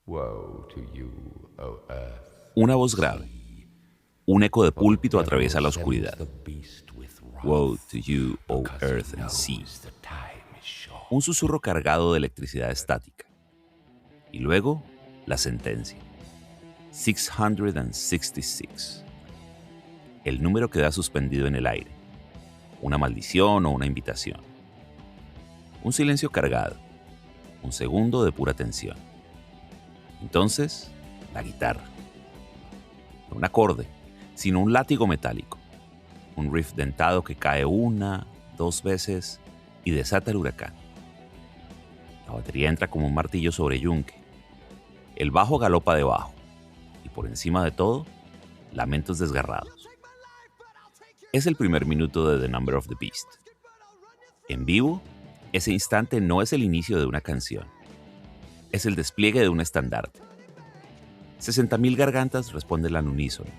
Woe to you, O earth. Una voz grave, un eco de púlpito atraviesa la oscuridad. Woe to you, O earth and sea. Un susurro cargado de electricidad estática. Y luego, la sentencia. 666. El número queda suspendido en el aire. Una maldición o una invitación. Un silencio cargado. Un segundo de pura tensión. Entonces, la guitarra. No un acorde, sino un látigo metálico. Un riff dentado que cae una, dos veces y desata el huracán. La batería entra como un martillo sobre yunque. El bajo galopa debajo. Y por encima de todo, lamentos desgarrados. Es el primer minuto de The Number of the Beast. En vivo, ese instante no es el inicio de una canción. Es el despliegue de un estandarte. 60.000 gargantas responden al unísono.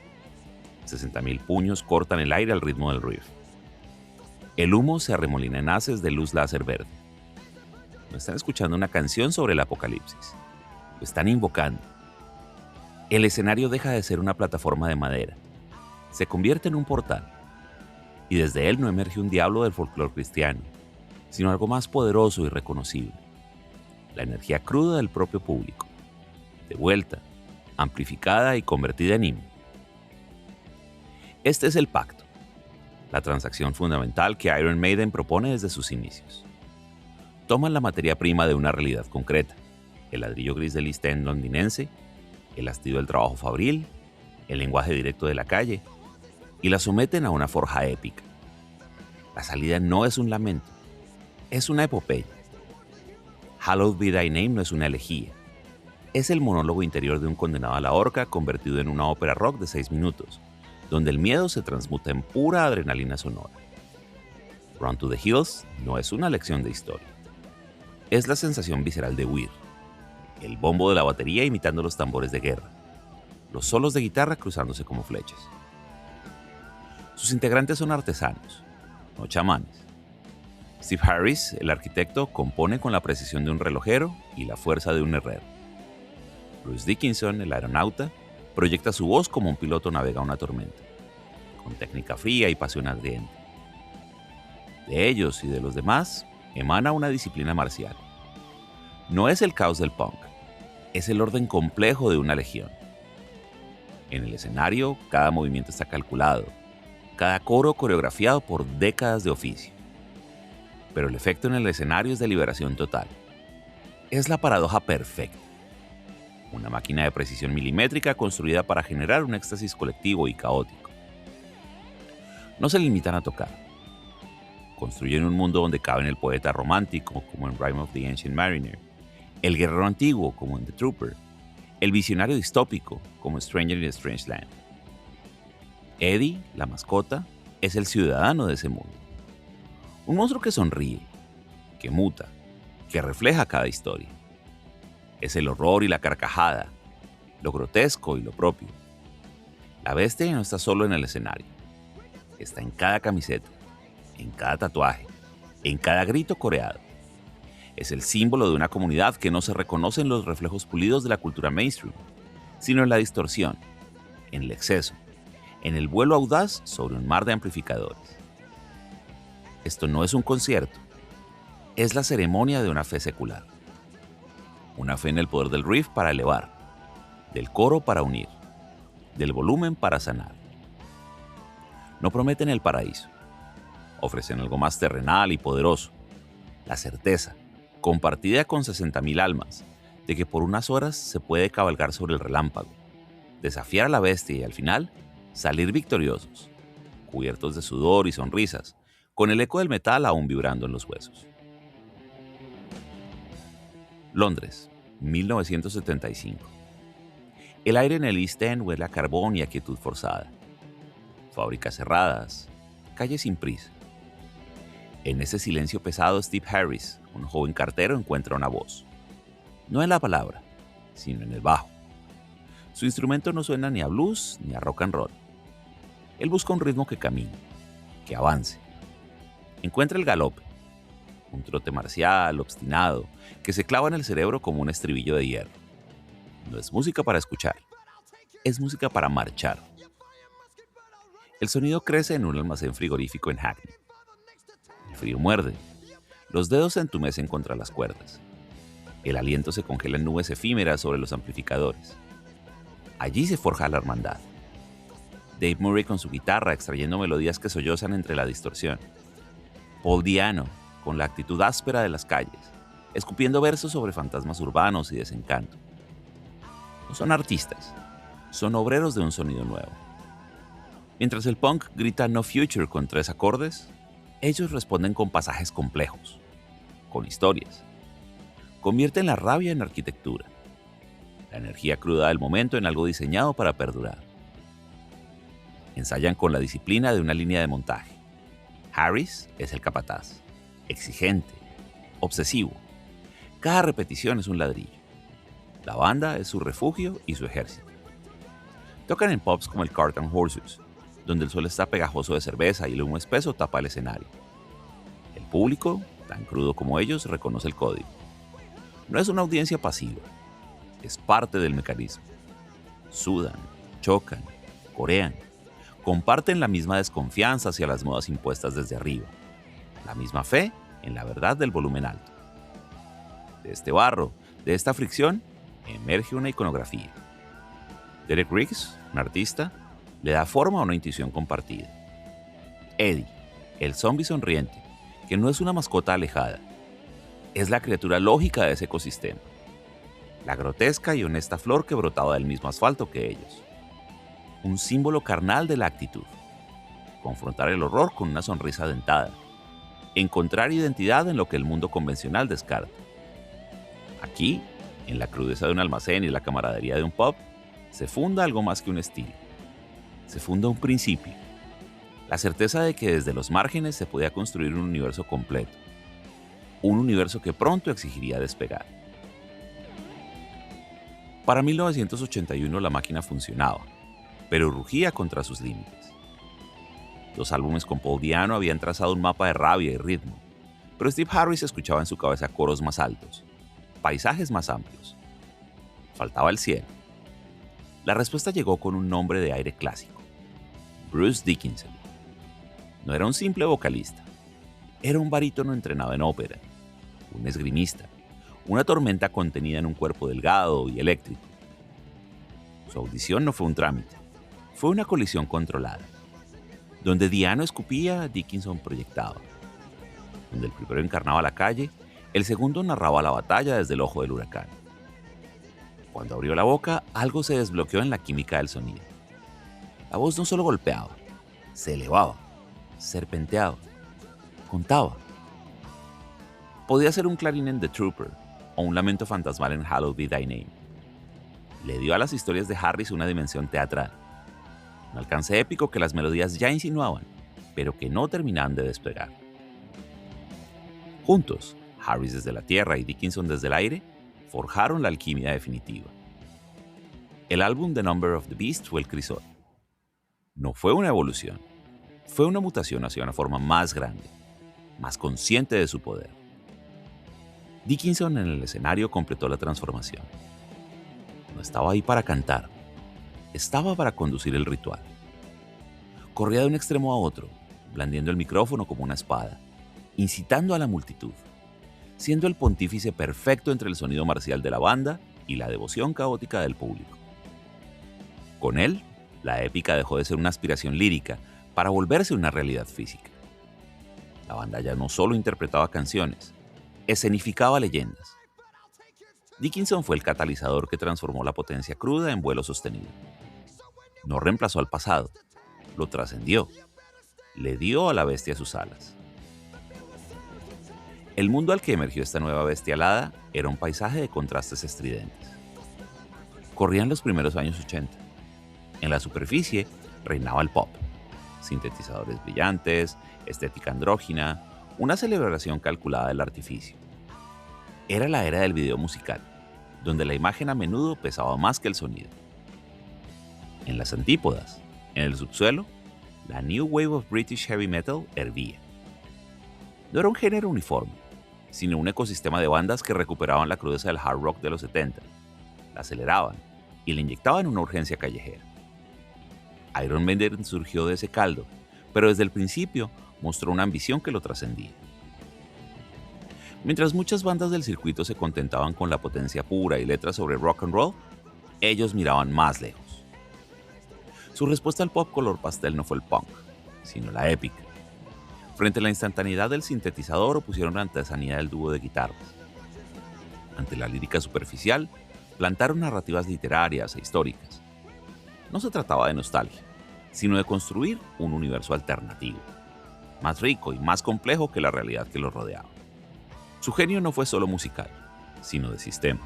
60.000 puños cortan el aire al ritmo del riff. El humo se arremolina en haces de luz láser verde. No están escuchando una canción sobre el apocalipsis. Lo están invocando. El escenario deja de ser una plataforma de madera. Se convierte en un portal. Y desde él no emerge un diablo del folclore cristiano, sino algo más poderoso y reconocible. La energía cruda del propio público. De vuelta, amplificada y convertida en himno. Este es el pacto, la transacción fundamental que Iron Maiden propone desde sus inicios. Toman la materia prima de una realidad concreta, el ladrillo gris del East End londinense, el hastío del trabajo fabril, el lenguaje directo de la calle, y la someten a una forja épica. La salida no es un lamento, es una epopeya. Hallowed Be Thy Name no es una elegía, es el monólogo interior de un condenado a la horca convertido en una ópera rock de 6 minutos, donde el miedo se transmuta en pura adrenalina sonora. Run to the Hills no es una lección de historia, es la sensación visceral de huir, el bombo de la batería imitando los tambores de guerra, los solos de guitarra cruzándose como flechas. Sus integrantes son artesanos, no chamanes. Steve Harris, el arquitecto, compone con la precisión de un relojero y la fuerza de un herrero. Bruce Dickinson, el aeronauta, proyecta su voz como un piloto navega una tormenta, con técnica fría y pasión ardiente. De ellos y de los demás emana una disciplina marcial. No es el caos del punk, es el orden complejo de una legión. En el escenario, cada movimiento está calculado, cada coro coreografiado por décadas de oficio. Pero el efecto en el escenario es de liberación total. Es la paradoja perfecta. Una máquina de precisión milimétrica construida para generar un éxtasis colectivo y caótico. No se limitan a tocar. Construyen un mundo donde caben el poeta romántico, como en Rime of the Ancient Mariner, el guerrero antiguo, como en The Trooper, el visionario distópico, como Stranger in a Strange Land. Eddie, la mascota, es el ciudadano de ese mundo. Un monstruo que sonríe, que muta, que refleja cada historia. Es el horror y la carcajada, lo grotesco y lo propio. La bestia no está solo en el escenario. Está en cada camiseta, en cada tatuaje, en cada grito coreado. Es el símbolo de una comunidad que no se reconoce en los reflejos pulidos de la cultura mainstream, sino en la distorsión, en el exceso, en el vuelo audaz sobre un mar de amplificadores. Esto no es un concierto, es la ceremonia de una fe secular. Una fe en el poder del riff para elevar, del coro para unir, del volumen para sanar. No prometen el paraíso, ofrecen algo más terrenal y poderoso, la certeza, compartida con 60.000 almas, de que por unas horas se puede cabalgar sobre el relámpago, desafiar a la bestia y al final salir victoriosos, cubiertos de sudor y sonrisas, con el eco del metal aún vibrando en los huesos. Londres, 1975. El aire en el East End huele a carbón y a quietud forzada. Fábricas cerradas, calles sin prisa. En ese silencio pesado, Steve Harris, un joven cartero, encuentra una voz. No en la palabra, sino en el bajo. Su instrumento no suena ni a blues ni a rock and roll. Él busca un ritmo que camine, que avance. Encuentra el galope, un trote marcial, obstinado, que se clava en el cerebro como un estribillo de hierro. No es música para escuchar, es música para marchar. El sonido crece en un almacén frigorífico en Hackney. El frío muerde, los dedos se entumecen contra las cuerdas. El aliento se congela en nubes efímeras sobre los amplificadores. Allí se forja la hermandad. Dave Murray con su guitarra extrayendo melodías que sollozan entre la distorsión. Paul Di'Anno con la actitud áspera de las calles, escupiendo versos sobre fantasmas urbanos y desencanto. No son artistas, son obreros de un sonido nuevo. Mientras el punk grita No Future con 3 acordes, ellos responden con pasajes complejos, con historias. Convierten la rabia en arquitectura, la energía cruda del momento en algo diseñado para perdurar. Ensayan con la disciplina de una línea de montaje. Harris es el capataz, exigente, obsesivo. Cada repetición es un ladrillo. La banda es su refugio y su ejército. Tocan en pubs como el Cart and Horses, donde el suelo está pegajoso de cerveza y el humo espeso tapa el escenario. El público, tan crudo como ellos, reconoce el código. No es una audiencia pasiva, es parte del mecanismo. Sudan, chocan, corean, comparten la misma desconfianza hacia las modas impuestas desde arriba, la misma fe en la verdad del volumen alto. De este barro, de esta fricción, emerge una iconografía. Derek Riggs, un artista, le da forma a una intuición compartida. Eddie, el zombie sonriente, que no es una mascota alejada, es la criatura lógica de ese ecosistema, la grotesca y honesta flor que brotaba del mismo asfalto que ellos. Un símbolo carnal de la actitud. Confrontar el horror con una sonrisa dentada. Encontrar identidad en lo que el mundo convencional descarta. Aquí, en la crudeza de un almacén y la camaradería de un pub, se funda algo más que un estilo. Se funda un principio. La certeza de que desde los márgenes se podía construir un universo completo. Un universo que pronto exigiría despegar. Para 1981 la máquina funcionaba, pero rugía contra sus límites. Los álbumes con Paul Di'Anno habían trazado un mapa de rabia y ritmo, pero Steve Harris escuchaba en su cabeza coros más altos, paisajes más amplios. Faltaba el cielo. La respuesta llegó con un nombre de aire clásico: Bruce Dickinson. No era un simple vocalista, era un barítono entrenado en ópera, un esgrimista, una tormenta contenida en un cuerpo delgado y eléctrico. Su audición no fue un trámite, fue una colisión controlada. Donde Di'Anno escupía, Dickinson proyectaba. Donde el primero encarnaba la calle, el segundo narraba la batalla desde el ojo del huracán. Cuando abrió la boca, algo se desbloqueó en la química del sonido. La voz no solo golpeaba, se elevaba, serpenteaba, contaba. Podía ser un clarín en The Trooper o un lamento fantasmal en Hallowed Be Thy Name. Le dio a las historias de Harris una dimensión teatral, un alcance épico que las melodías ya insinuaban, pero que no terminaban de despegar. Juntos, Harris desde la tierra y Dickinson desde el aire, forjaron la alquimia definitiva. El álbum The Number of the Beast fue el crisol. No fue una evolución, fue una mutación hacia una forma más grande, más consciente de su poder. Dickinson en el escenario completó la transformación. No estaba ahí para cantar, estaba para conducir el ritual. Corría de un extremo a otro, blandiendo el micrófono como una espada, incitando a la multitud, siendo el pontífice perfecto entre el sonido marcial de la banda y la devoción caótica del público. Con él, la épica dejó de ser una aspiración lírica para volverse una realidad física. La banda ya no solo interpretaba canciones, escenificaba leyendas. Dickinson fue el catalizador que transformó la potencia cruda en vuelo sostenido. No reemplazó al pasado, lo trascendió, le dio a la bestia sus alas. El mundo al que emergió esta nueva bestialada era un paisaje de contrastes estridentes. Corrían los primeros años 80. En la superficie reinaba el pop, sintetizadores brillantes, estética andrógina, una celebración calculada del artificio. Era la era del video musical, donde la imagen a menudo pesaba más que el sonido. En las antípodas, en el subsuelo, la New Wave of British Heavy Metal hervía. No era un género uniforme, sino un ecosistema de bandas que recuperaban la crudeza del hard rock de los 70. la aceleraban y le inyectaban una urgencia callejera. Iron Maiden surgió de ese caldo, pero desde el principio mostró una ambición que lo trascendía. Mientras muchas bandas del circuito se contentaban con la potencia pura y letras sobre rock and roll, ellos miraban más lejos. Su respuesta al pop color pastel no fue el punk, sino la épica. Frente a la instantaneidad del sintetizador opusieron la artesanía del dúo de guitarras. Ante la lírica superficial, plantaron narrativas literarias e históricas. No se trataba de nostalgia, sino de construir un universo alternativo, más rico y más complejo que la realidad que los rodeaba. Su genio no fue solo musical, sino de sistema.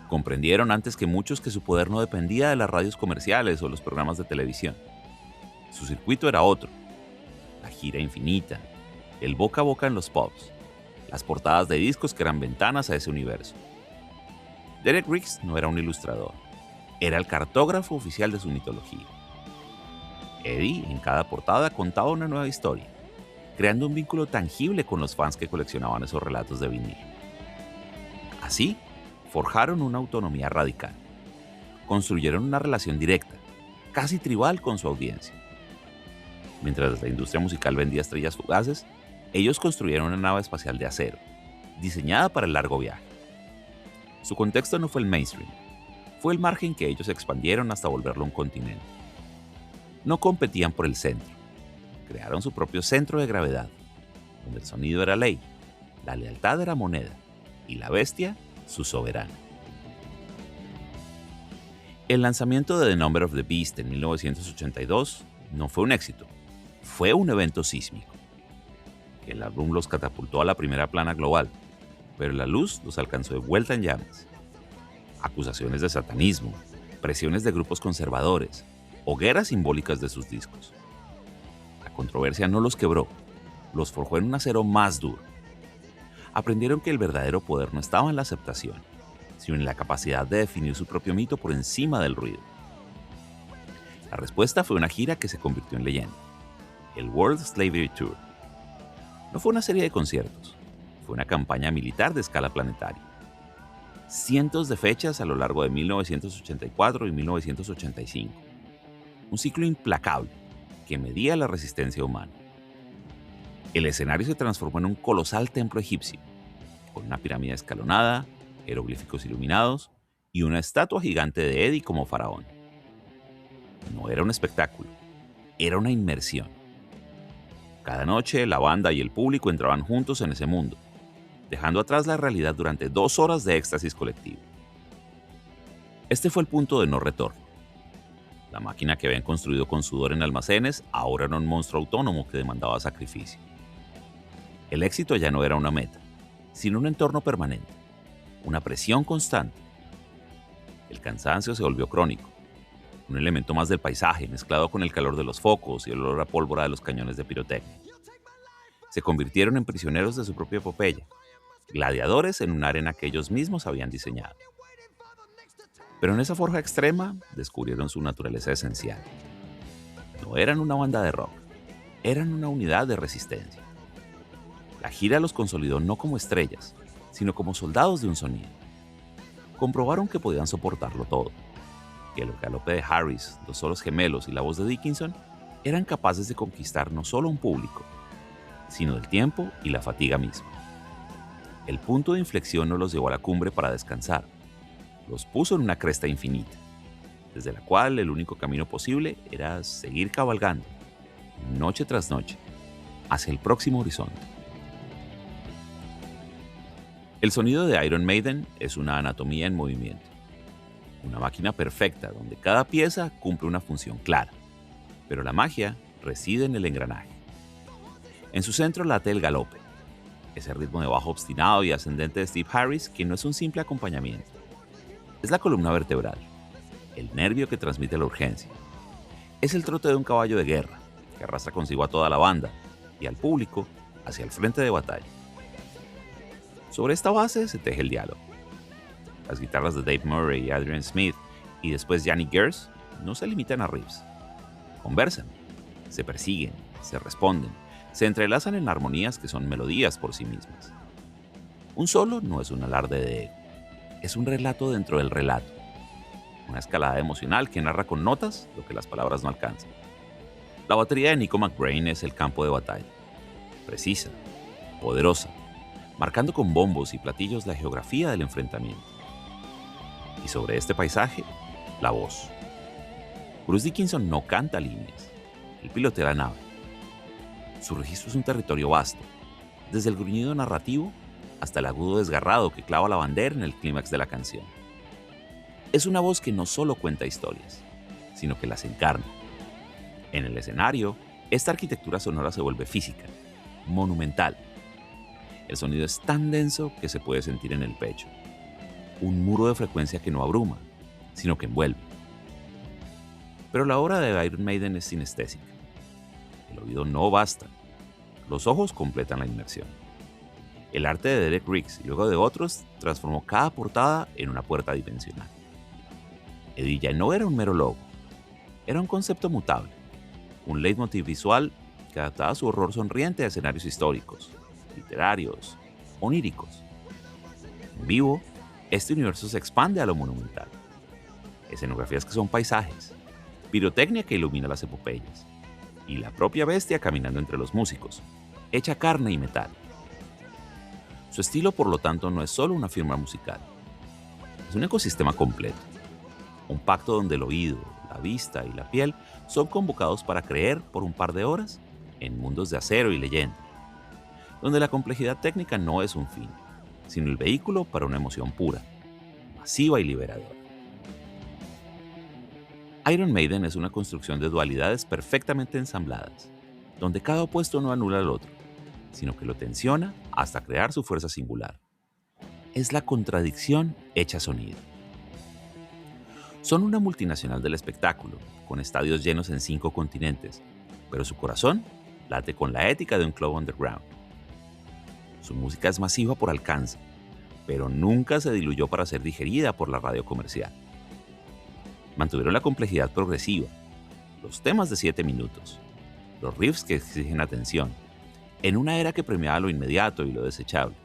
Comprendieron antes que muchos que su poder no dependía de las radios comerciales o los programas de televisión. Su circuito era otro: la gira infinita, el boca a boca en los pubs, las portadas de discos que eran ventanas a ese universo. Derek Riggs no era un ilustrador, era el cartógrafo oficial de su mitología. Eddie, en cada portada, contaba una nueva historia, creando un vínculo tangible con los fans que coleccionaban esos relatos de vinilo. Así, forjaron una autonomía radical. Construyeron una relación directa, casi tribal con su audiencia. Mientras la industria musical vendía estrellas fugaces, ellos construyeron una nave espacial de acero, diseñada para el largo viaje. Su contexto no fue el mainstream, fue el margen que ellos expandieron hasta volverlo un continente. No competían por el centro, crearon su propio centro de gravedad, donde el sonido era ley, la lealtad era moneda y la bestia su soberano. El lanzamiento de The Number of the Beast en 1982 no fue un éxito, fue un evento sísmico. El álbum los catapultó a la primera plana global, pero la luz los alcanzó de vuelta en llamas. Acusaciones de satanismo, presiones de grupos conservadores, hogueras simbólicas de sus discos. La controversia no los quebró, los forjó en un acero más duro. Aprendieron que el verdadero poder no estaba en la aceptación, sino en la capacidad de definir su propio mito por encima del ruido. La respuesta fue una gira que se convirtió en leyenda, el World Slavery Tour. No fue una serie de conciertos, fue una campaña militar de escala planetaria. Cientos de fechas a lo largo de 1984 y 1985. Un ciclo implacable que medía la resistencia humana. El escenario se transformó en un colosal templo egipcio, con una pirámide escalonada, jeroglíficos iluminados y una estatua gigante de Eddie como faraón. No era un espectáculo, era una inmersión. Cada noche la banda y el público entraban juntos en ese mundo, dejando atrás la realidad durante 2 horas de éxtasis colectivo. Este fue el punto de no retorno. La máquina que habían construido con sudor en almacenes ahora era un monstruo autónomo que demandaba sacrificio. El éxito ya no era una meta, sino un entorno permanente, una presión constante. El cansancio se volvió crónico, un elemento más del paisaje mezclado con el calor de los focos y el olor a pólvora de los cañones de pirotecnia. Se convirtieron en prisioneros de su propia epopeya, gladiadores en una arena que ellos mismos habían diseñado. Pero en esa forja extrema descubrieron su naturaleza esencial. No eran una banda de rock, eran una unidad de resistencia. La gira los consolidó no como estrellas, sino como soldados de un sonido. Comprobaron que podían soportarlo todo, que el galope de Harris, los solos gemelos y la voz de Dickinson eran capaces de conquistar no solo un público, sino el tiempo y la fatiga misma. El punto de inflexión no los llevó a la cumbre para descansar, los puso en una cresta infinita, desde la cual el único camino posible era seguir cabalgando, noche tras noche, hacia el próximo horizonte. El sonido de Iron Maiden es una anatomía en movimiento, una máquina perfecta donde cada pieza cumple una función clara, pero la magia reside en el engranaje. En su centro late el galope, ese ritmo de bajo obstinado y ascendente de Steve Harris que no es un simple acompañamiento. Es la columna vertebral, el nervio que transmite la urgencia. Es el trote de un caballo de guerra que arrastra consigo a toda la banda y al público hacia el frente de batalla. Sobre esta base se teje el diálogo. Las guitarras de Dave Murray y Adrian Smith y después Yannick Gers no se limitan a riffs. Conversan, se persiguen, se responden, se entrelazan en armonías que son melodías por sí mismas. Un solo no es un alarde de ego, es un relato dentro del relato, una escalada emocional que narra con notas lo que las palabras no alcanzan. La batería de Nico McBrain es el campo de batalla, precisa, poderosa, marcando con bombos y platillos la geografía del enfrentamiento. Y sobre este paisaje, la voz. Bruce Dickinson no canta líneas, él pilotea la nave. Su registro es un territorio vasto, desde el gruñido narrativo hasta el agudo desgarrado que clava la bandera en el clímax de la canción. Es una voz que no solo cuenta historias, sino que las encarna. En el escenario, esta arquitectura sonora se vuelve física, monumental. El sonido es tan denso que se puede sentir en el pecho. Un muro de frecuencia que no abruma, sino que envuelve. Pero la obra de Iron Maiden es sinestésica. El oído no basta. Los ojos completan la inmersión. El arte de Derek Riggs y luego de otros transformó cada portada en una puerta dimensional. Eddie ya no era un mero logo, era un concepto mutable, un leitmotiv visual que adaptaba su horror sonriente a escenarios históricos, literarios, oníricos. En vivo, este universo se expande a lo monumental. Escenografías que son paisajes, pirotecnia que ilumina las epopeyas, y la propia bestia caminando entre los músicos, hecha carne y metal. Su estilo, por lo tanto, no es solo una firma musical, es un ecosistema completo. Un pacto donde el oído, la vista y la piel son convocados para creer por un par de horas en mundos de acero y leyenda, donde la complejidad técnica no es un fin, sino el vehículo para una emoción pura, masiva y liberadora. Iron Maiden es una construcción de dualidades perfectamente ensambladas, donde cada opuesto no anula al otro, sino que lo tensiona hasta crear su fuerza singular. Es la contradicción hecha sonido. Son una multinacional del espectáculo, con estadios llenos en 5 continentes, pero su corazón late con la ética de un club underground. Su música es masiva por alcance, pero nunca se diluyó para ser digerida por la radio comercial. Mantuvieron la complejidad progresiva, los temas de 7 minutos, los riffs que exigen atención, en una era que premiaba lo inmediato y lo desechable.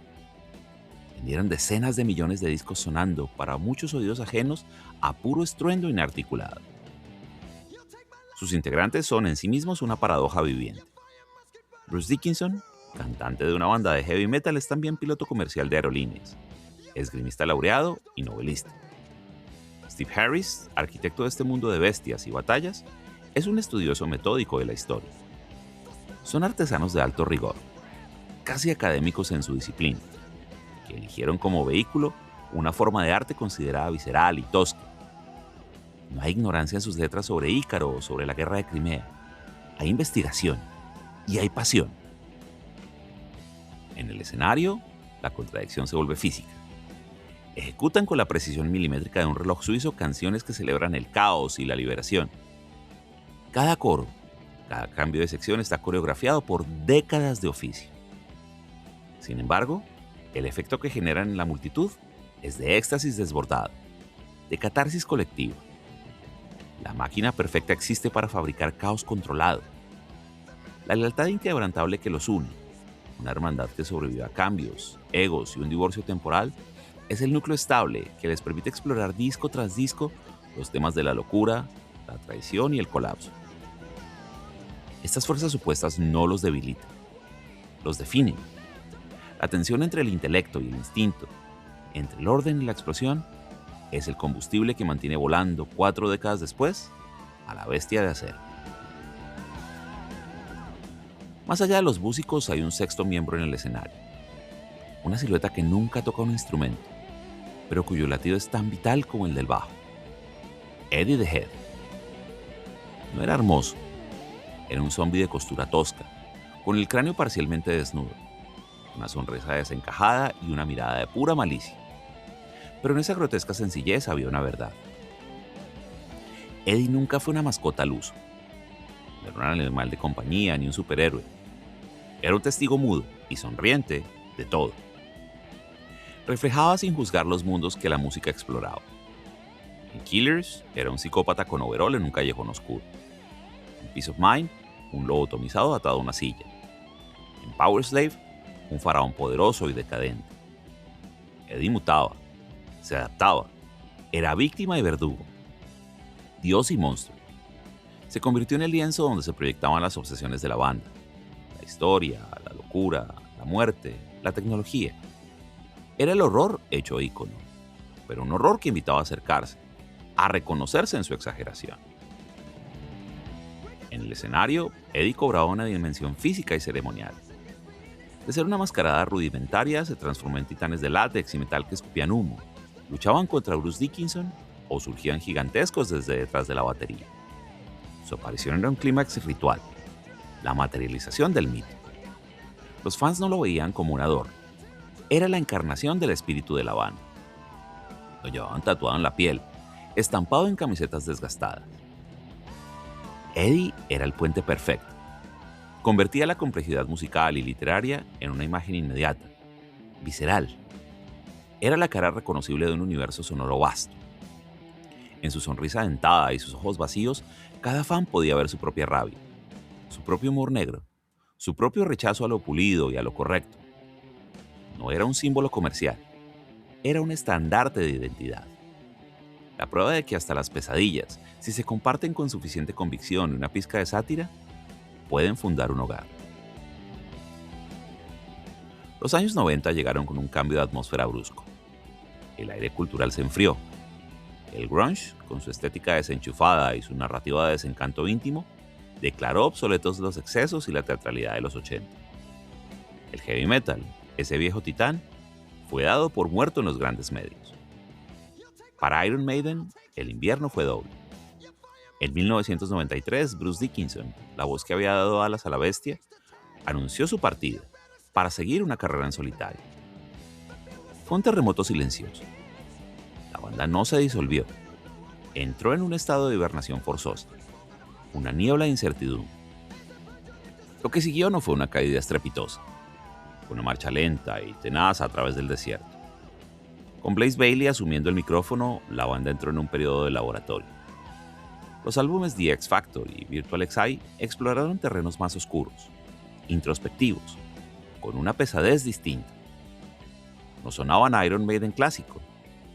Vendieron decenas de millones de discos sonando para muchos oídos ajenos a puro estruendo inarticulado. Sus integrantes son en sí mismos una paradoja viviente. Bruce Dickinson, cantante de una banda de heavy metal, es también piloto comercial de aerolíneas, esgrimista laureado y novelista. Steve Harris, arquitecto de este mundo de bestias y batallas, es un estudioso metódico de la historia. Son artesanos de alto rigor, casi académicos en su disciplina, que eligieron como vehículo una forma de arte considerada visceral y tosca. No hay ignorancia en sus letras sobre Ícaro o sobre la guerra de Crimea. Hay investigación y hay pasión. En el escenario, la contradicción se vuelve física. Ejecutan con la precisión milimétrica de un reloj suizo canciones que celebran el caos y la liberación. Cada coro, cada cambio de sección está coreografiado por décadas de oficio. Sin embargo, el efecto que generan en la multitud es de éxtasis desbordado, de catarsis colectiva. La máquina perfecta existe para fabricar caos controlado. La lealtad inquebrantable que los une, una hermandad que sobrevive a cambios, egos y un divorcio temporal, es el núcleo estable que les permite explorar disco tras disco los temas de la locura, la traición y el colapso. Estas fuerzas opuestas no los debilitan, los definen. La tensión entre el intelecto y el instinto, entre el orden y la explosión, es el combustible que mantiene volando 4 décadas después a la bestia de acero. Más allá de los músicos hay un sexto miembro en el escenario. Una silueta que nunca toca un instrumento, pero cuyo latido es tan vital como el del bajo. Eddie the Head. No era hermoso, era un zombi de costura tosca, con el cráneo parcialmente desnudo, una sonrisa desencajada y una mirada de pura malicia. Pero en esa grotesca sencillez había una verdad. Eddie nunca fue una mascota al uso. No era un animal de compañía ni un superhéroe. Era un testigo mudo y sonriente de todo. Reflejaba sin juzgar los mundos que la música exploraba. En Killers era un psicópata con overol en un callejón oscuro. En Peace of Mind, un lobo atomizado atado a una silla. En Powerslave, un faraón poderoso y decadente. Eddie mutaba, Se adaptaba. Era víctima y verdugo. Dios y monstruo. Se convirtió en el lienzo donde se proyectaban las obsesiones de la banda. La historia, la locura, la muerte, la tecnología. Era el horror hecho ícono, pero un horror que invitaba a acercarse, a reconocerse en su exageración. En el escenario, Eddie cobraba una dimensión física y ceremonial. De ser una mascarada rudimentaria, se transformó en titanes de látex y metal que escupían humo, luchaban contra Bruce Dickinson o surgían gigantescos desde detrás de la batería. Su aparición era un clímax ritual, la materialización del mito. Los fans no lo veían como un adorno, era la encarnación del espíritu de la banda. Lo llevaban tatuado en la piel, estampado en camisetas desgastadas. Eddie era el puente perfecto. Convertía la complejidad musical y literaria en una imagen inmediata, visceral. Era la cara reconocible de un universo sonoro vasto. En su sonrisa dentada y sus ojos vacíos, cada fan podía ver su propia rabia, su propio humor negro, su propio rechazo a lo pulido y a lo correcto. No era un símbolo comercial, era un estandarte de identidad. La prueba de que hasta las pesadillas, si se comparten con suficiente convicción y una pizca de sátira, pueden fundar un hogar. Los años 90 llegaron con un cambio de atmósfera brusco. El aire cultural se enfrió. El grunge, con su estética desenchufada y su narrativa de desencanto íntimo, declaró obsoletos los excesos y la teatralidad de los 80. El heavy metal, ese viejo titán, fue dado por muerto en los grandes medios. Para Iron Maiden, el invierno fue doble. En 1993, Bruce Dickinson, la voz que había dado alas a la bestia, anunció su partida para seguir una carrera en solitario. Fue un terremoto silencioso. La banda no se disolvió. Entró en un estado de hibernación forzosa, una niebla de incertidumbre. Lo que siguió no fue una caída estrepitosa, fue una marcha lenta y tenaz a través del desierto. Con Blaze Bayley asumiendo el micrófono, la banda entró en un periodo de laboratorio. Los álbumes The X Factor y Virtual Xi exploraron terrenos más oscuros, introspectivos, con una pesadez distinta. No sonaban a Iron Maiden clásico,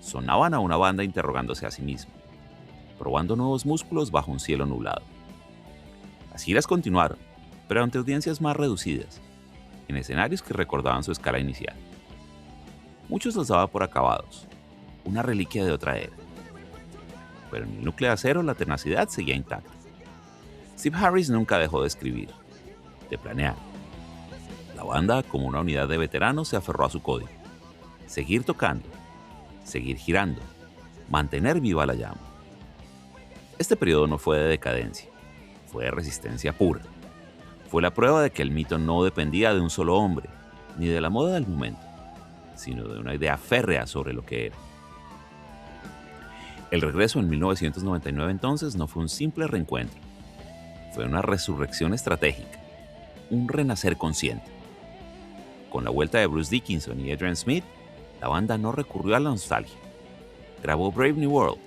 sonaban a una banda interrogándose a sí misma, probando nuevos músculos bajo un cielo nublado. Las giras continuaron, pero ante audiencias más reducidas, en escenarios que recordaban su escala inicial. Muchos los daba por acabados, una reliquia de otra era. Pero en el núcleo de acero la tenacidad seguía intacta. Steve Harris nunca dejó de escribir, de planear. La banda, como una unidad de veteranos, se aferró a su código. Seguir tocando, seguir girando, mantener viva la llama. Este periodo no fue de decadencia, fue de resistencia pura. Fue la prueba de que el mito no dependía de un solo hombre, ni de la moda del momento, sino de una idea férrea sobre lo que era. El regreso en 1999 entonces no fue un simple reencuentro, fue una resurrección estratégica, un renacer consciente. Con la vuelta de Bruce Dickinson y Adrian Smith, la banda no recurrió a la nostalgia. Grabó Brave New World,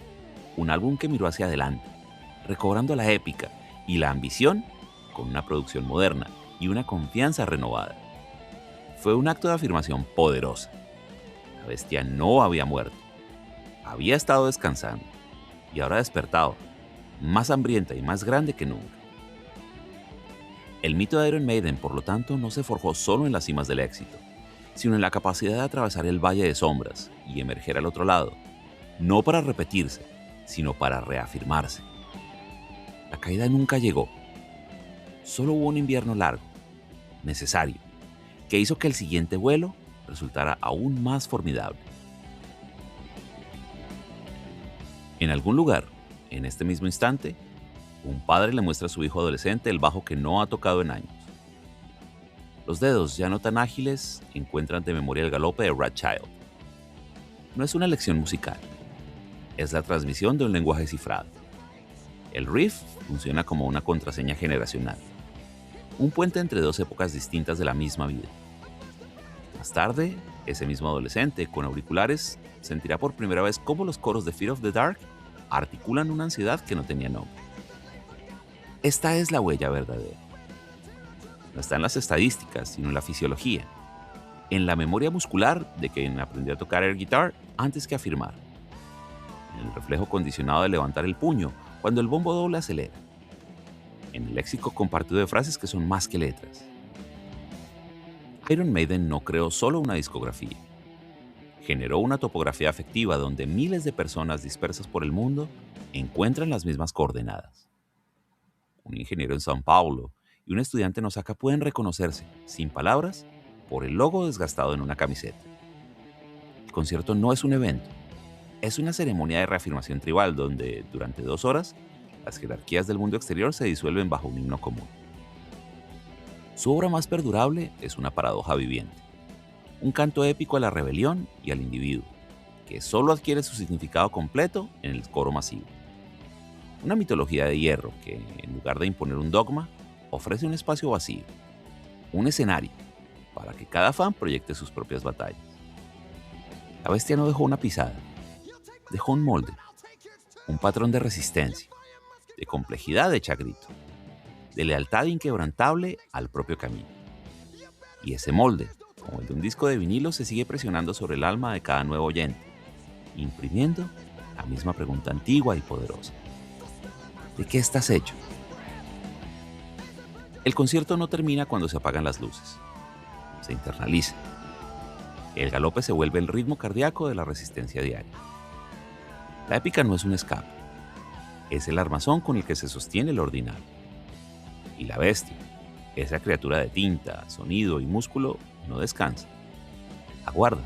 un álbum que miró hacia adelante, recobrando la épica y la ambición con una producción moderna y una confianza renovada. Fue un acto de afirmación poderosa. La bestia no había muerto, había estado descansando y ahora despertado, más hambrienta y más grande que nunca. El mito de Iron Maiden, por lo tanto, no se forjó solo en las cimas del éxito, sino en la capacidad de atravesar el valle de sombras y emerger al otro lado, no para repetirse, sino para reafirmarse. La caída nunca llegó. Solo hubo un invierno largo, necesario, que hizo que el siguiente vuelo resultara aún más formidable. En algún lugar, en este mismo instante, un padre le muestra a su hijo adolescente el bajo que no ha tocado en años. Los dedos, ya no tan ágiles, encuentran de memoria el galope de Rat Child. No es una lección musical, es la transmisión de un lenguaje cifrado. El riff funciona como una contraseña generacional, un puente entre dos épocas distintas de la misma vida. Más tarde, ese mismo adolescente, con auriculares, sentirá por primera vez cómo los coros de Fear of the Dark articulan una ansiedad que no tenía nombre. Esta es la huella verdadera. No está en las estadísticas, sino en la fisiología. en la memoria muscular de quien aprendió a tocar air guitar antes que a firmar, en el reflejo condicionado de levantar el puño cuando el bombo doble acelera, en el léxico compartido de frases que son más que letras. Iron Maiden no creó solo una discografía. Generó una topografía afectiva donde miles de personas dispersas por el mundo encuentran las mismas coordenadas. Un ingeniero en São Paulo y un estudiante en Osaka pueden reconocerse, sin palabras, por el logo desgastado en una camiseta. El concierto no es un evento, es una ceremonia de reafirmación tribal donde, durante 2 horas, las jerarquías del mundo exterior se disuelven bajo un himno común. Su obra más perdurable es una paradoja viviente, un canto épico a la rebelión y al individuo, que solo adquiere su significado completo en el coro masivo. Una mitología de hierro que, en lugar de imponer un dogma, ofrece un espacio vacío, un escenario, para que cada fan proyecte sus propias batallas. La bestia no dejó una pisada, dejó un molde, un patrón de resistencia, de complejidad hecha a grito, de lealtad inquebrantable al propio camino. Y ese molde, como el de un disco de vinilo, se sigue presionando sobre el alma de cada nuevo oyente, imprimiendo la misma pregunta antigua y poderosa. ¿De qué estás hecho? El concierto no termina cuando se apagan las luces. Se internaliza. El galope se vuelve el ritmo cardíaco de la resistencia diaria. La épica no es un escape. Es el armazón con el que se sostiene lo ordinario. Y la bestia, esa criatura de tinta, sonido y músculo, no descansa. Aguarda,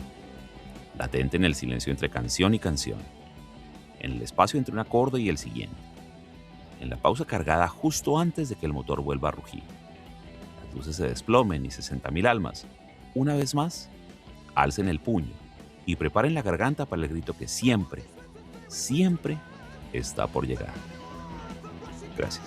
latente en el silencio entre canción y canción, en el espacio entre un acorde y el siguiente, en la pausa cargada justo antes de que el motor vuelva a rugir. Las luces se desplomen y 60.000 almas, una vez más, alcen el puño y preparen la garganta para el grito que siempre, siempre está por llegar. Gracias.